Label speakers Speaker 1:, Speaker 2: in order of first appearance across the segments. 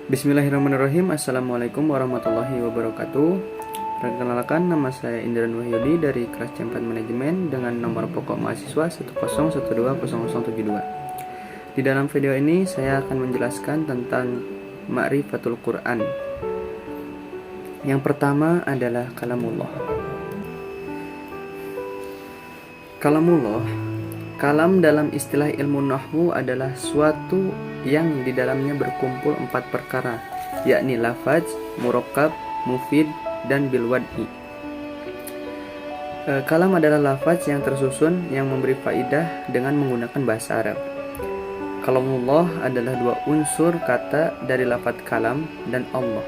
Speaker 1: Bismillahirrahmanirrahim. Assalamualaikum warahmatullahi wabarakatuh. Perkenalkan, nama saya Indran Wahyudi dari kelas C4 Manajemen dengan nomor pokok mahasiswa 101200072. Di dalam video ini saya akan menjelaskan tentang Ma'rifatul Quran. Yang pertama adalah kalamullah. Kalamullah, kalam dalam istilah ilmu nahwu adalah suatu yang di dalamnya berkumpul 4 perkara, yakni lafaz, murakkab, mufid, dan bilwad'i. Kalam adalah lafaz yang tersusun yang memberi faidah dengan menggunakan bahasa Arab. Kalamullah adalah dua unsur kata dari lafaz kalam dan Allah.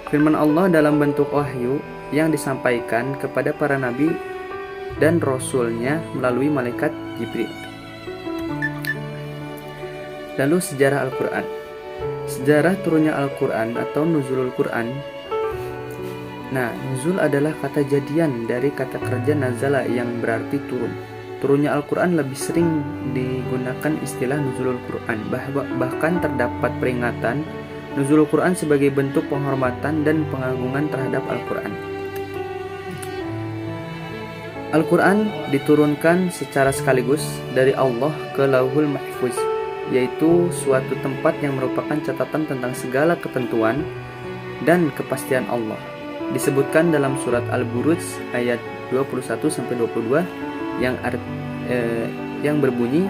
Speaker 1: Firman Allah dalam bentuk wahyu yang disampaikan kepada para nabi dan rasulnya melalui malaikat Jibril. Lalu sejarah Al-Quran. Sejarah turunnya Al-Quran atau nuzulul Quran. Nah, nuzul adalah kata jadian dari kata kerja nazala yang berarti turun. Turunnya Al-Quran lebih sering digunakan istilah nuzulul Quran. Bahkan terdapat peringatan nuzulul Quran sebagai bentuk penghormatan dan pengagungan terhadap Al-Quran. Al-Quran diturunkan secara sekaligus dari Allah ke Lauhul Mahfuz, yaitu suatu tempat yang merupakan catatan tentang segala ketentuan dan kepastian Allah. Disebutkan dalam surat Al-Buruj ayat 21-22 yang berbunyi,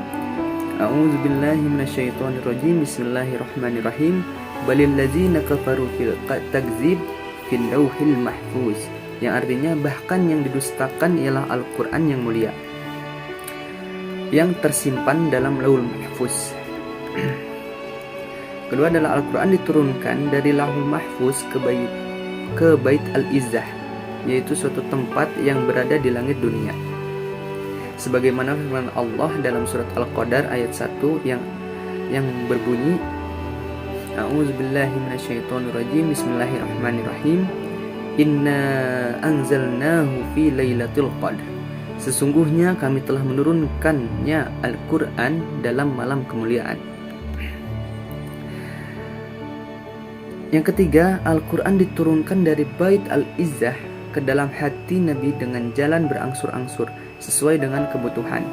Speaker 1: A'udzubillahi minasyaitonirrajim, Bismillahirrahmanirrahim, balil ladzina kafaru fil takdzib fil lauhil mahfuz, yang artinya bahkan yang didustakan ialah Al-Quran yang mulia yang tersimpan dalam Lauhul Mahfuz. Kedua adalah Al-Quran diturunkan dari Lauhul Mahfuz ke Bait Al-Izzah, yaitu suatu tempat yang berada di langit dunia. Sebagaimana firman Allah dalam surat Al-Qadar ayat 1 yang berbunyi, A'udzubillahi minasyaitonirrajim, Bismillahirrahmanirrahim, Inna anzalnahu fi lailatul qadr. Sesungguhnya kami telah menurunkannya Al-Quran dalam malam kemuliaan. Yang ketiga, Al-Quran diturunkan dari Bait Al-Izzah ke dalam hati Nabi dengan jalan berangsur-angsur sesuai dengan kebutuhan.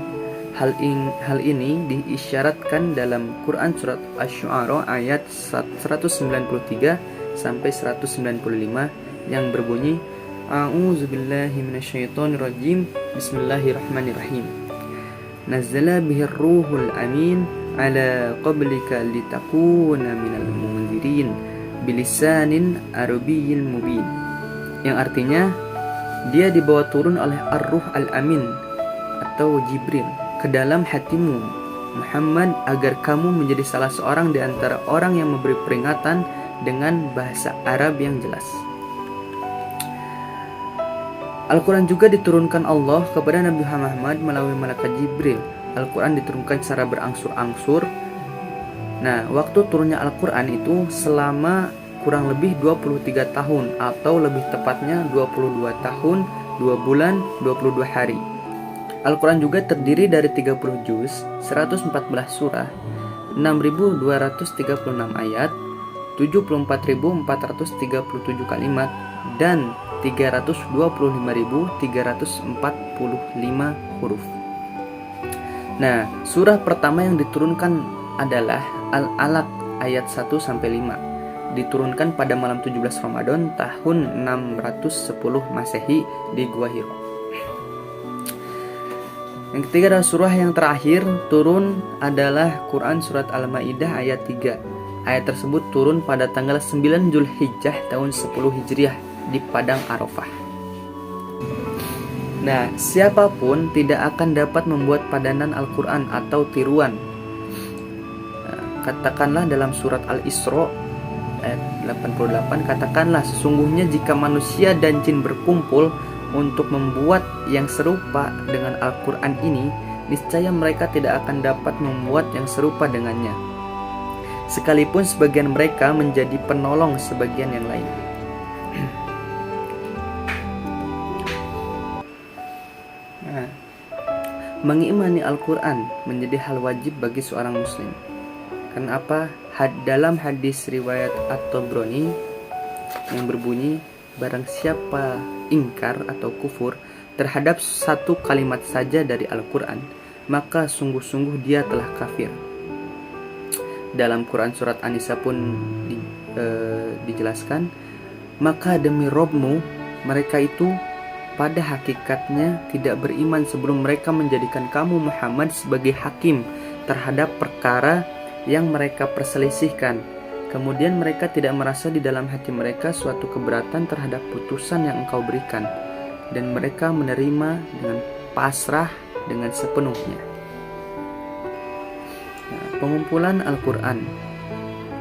Speaker 1: Hal ini diisyaratkan dalam Quran surat Asy-Syu'ara ayat 193 sampai 195 yang berbunyi, A'udzubillahi minasyaitonirrajim, Bismillahirrahmanirrahim. Nazzala bihir ruhul amin ala qablika litakuna minal munzirin bilisanin arabiyyin mubin. Yang artinya, dia dibawa turun oleh Ar-Ruh Al-Amin atau Jibril ke dalam hatimu Muhammad agar kamu menjadi salah seorang di antara orang yang memberi peringatan dengan bahasa Arab yang jelas. Al-Quran juga diturunkan Allah kepada Nabi Muhammad melalui malaikat Jibril. Al-Quran diturunkan secara berangsur-angsur. Nah, waktu turunnya Al-Quran itu selama kurang lebih 23 tahun atau lebih tepatnya 22 tahun, 2 bulan, 22 hari. Al-Quran juga terdiri dari 30 juz, 114 surah, 6.236 ayat, 74.437 kalimat, dan 325.345 huruf. Nah, surah pertama yang diturunkan adalah Al-Alaq ayat 1-5. Diturunkan pada malam 17 Ramadan tahun 610 Masehi di Gua Hiro. Yang ketiga adalah surah yang terakhir turun adalah Quran surat Al-Maidah ayat 3. Ayat tersebut turun pada tanggal 9 Zulhijjah tahun 10 Hijriah di Padang Arafah. Nah, siapapun tidak akan dapat membuat padanan Al-Quran atau tiruan. Katakanlah dalam surat Al-Isra ayat 88, katakanlah sesungguhnya jika manusia dan jin berkumpul untuk membuat yang serupa dengan Al-Quran ini, niscaya mereka tidak akan dapat membuat yang serupa dengannya, sekalipun sebagian mereka menjadi penolong sebagian yang lain. Mengimani Al-Quran menjadi hal wajib bagi seorang muslim. Karena apa? Dalam hadis riwayat At-Tabrani yang berbunyi, barang siapa ingkar atau kufur terhadap satu kalimat saja dari Al-Quran, maka sungguh-sungguh dia telah kafir. Dalam Quran surat An-Nisa pun dijelaskan, maka demi Robmu, mereka itu pada hakikatnya tidak beriman sebelum mereka menjadikan kamu Muhammad sebagai hakim terhadap perkara yang mereka perselisihkan. Kemudian mereka tidak merasa di dalam hati mereka suatu keberatan terhadap putusan yang engkau berikan, dan mereka menerima dengan pasrah dengan sepenuhnya. Nah, pengumpulan Al-Quran.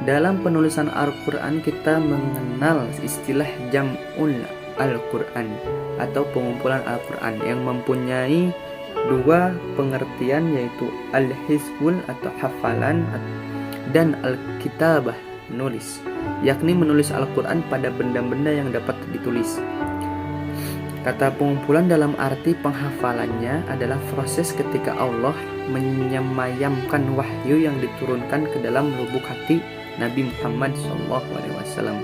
Speaker 1: Dalam penulisan Al-Quran kita mengenal istilah Jam'ul Al-Quran atau pengumpulan Al-Quran yang mempunyai dua pengertian, yaitu Al-Hizbul atau hafalan dan Al-Kitabah, menulis, yakni menulis Al-Quran pada benda-benda yang dapat ditulis. Kata pengumpulan dalam arti penghafalannya adalah proses ketika Allah menyemayamkan wahyu yang diturunkan ke dalam lubuk hati Nabi Muhammad SAW.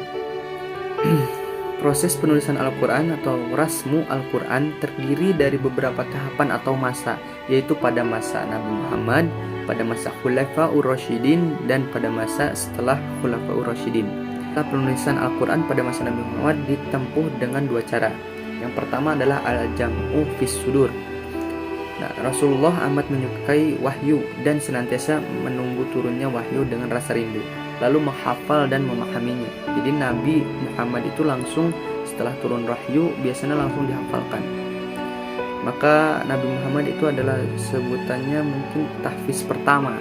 Speaker 1: Proses penulisan Al-Quran atau rasmu Al-Quran terdiri dari beberapa tahapan atau masa, yaitu pada masa Nabi Muhammad, pada masa Khulafaur Rasyidin, dan pada masa setelah Khulafaur Rasyidin. Penulisan Al-Quran pada masa Nabi Muhammad ditempuh dengan dua cara. Yang pertama adalah al-jam'u fis sudur. Nah, Rasulullah amat menyukai wahyu dan senantiasa menunggu turunnya wahyu dengan rasa rindu, lalu menghafal dan memahaminya. Jadi Nabi Muhammad itu langsung setelah turun wahyu biasanya langsung dihafalkan. Maka Nabi Muhammad itu adalah sebutannya mungkin tahfiz pertama,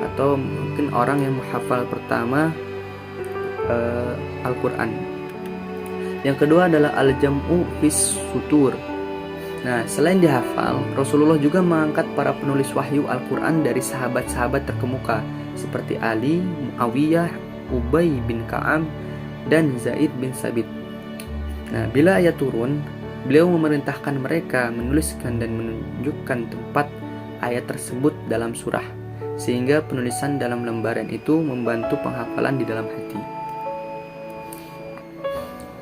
Speaker 1: atau mungkin orang yang menghafal pertama Al-Quran. Yang kedua adalah al-jam'u fis sutur. Nah, selain dihafal, Rasulullah juga mengangkat para penulis wahyu Al-Quran dari sahabat-sahabat terkemuka seperti Ali, Muawiyah, Ubay bin Ka'ab, dan Zaid bin Sabit. Nah, bila ayat turun, beliau memerintahkan mereka menuliskan dan menunjukkan tempat ayat tersebut dalam surah, sehingga penulisan dalam lembaran itu membantu penghafalan di dalam hati.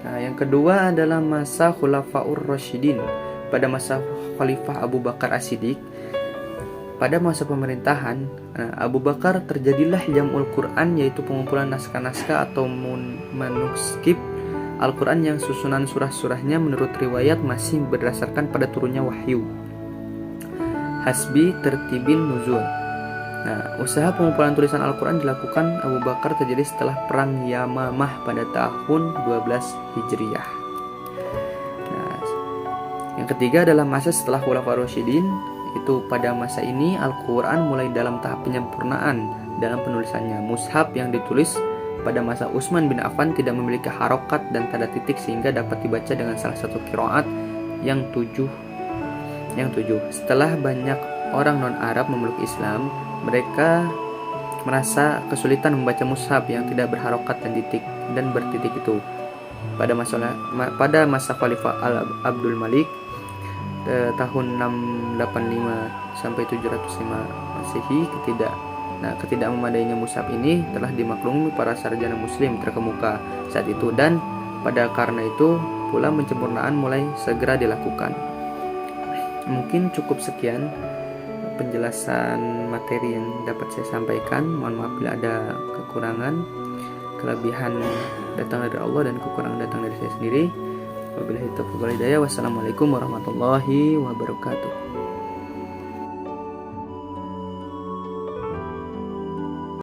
Speaker 1: Nah, yang kedua adalah masa Khulafaur Rasyidin. Pada masa Khalifah Abu Bakar As-Siddiq, pada masa pemerintahan Abu Bakar, terjadilah Jam'ul Quran, yaitu pengumpulan naskah-naskah atau manuskrip Al-Quran yang susunan surah-surahnya menurut riwayat masih berdasarkan pada turunnya wahyu, hasbi tertibin nuzul. Nah, usaha pengumpulan tulisan Al-Quran dilakukan Abu Bakar terjadi setelah perang Yamamah pada tahun 12 Hijriah. Yang ketiga adalah masa setelah Khulafaur Rasyidin. Itu pada masa ini Al-Quran mulai dalam tahap penyempurnaan dalam penulisannya. Mushaf yang ditulis pada masa Utsman bin Affan tidak memiliki harokat dan tanda titik sehingga dapat dibaca dengan salah satu qiraat yang tujuh. Setelah banyak orang non-Arab memeluk Islam, mereka merasa kesulitan membaca mushaf yang tidak berharokat dan titik dan bertitik itu. Pada masa Khalifah Abdul Malik tahun 685 sampai 705 Masehi, ketidak memadainya mushaf ini telah dimaklumi para sarjana muslim terkemuka saat itu, dan pada karena itu pula penyempurnaan mulai segera dilakukan. Mungkin cukup sekian penjelasan materi yang dapat saya sampaikan. Mohon maaf bila ada kekurangan. Kelebihan datang dari Allah dan kekurangan datang dari saya sendiri. Wabillahi taufiq wal hidayah. Wassalamualaikum warahmatullahi wabarakatuh.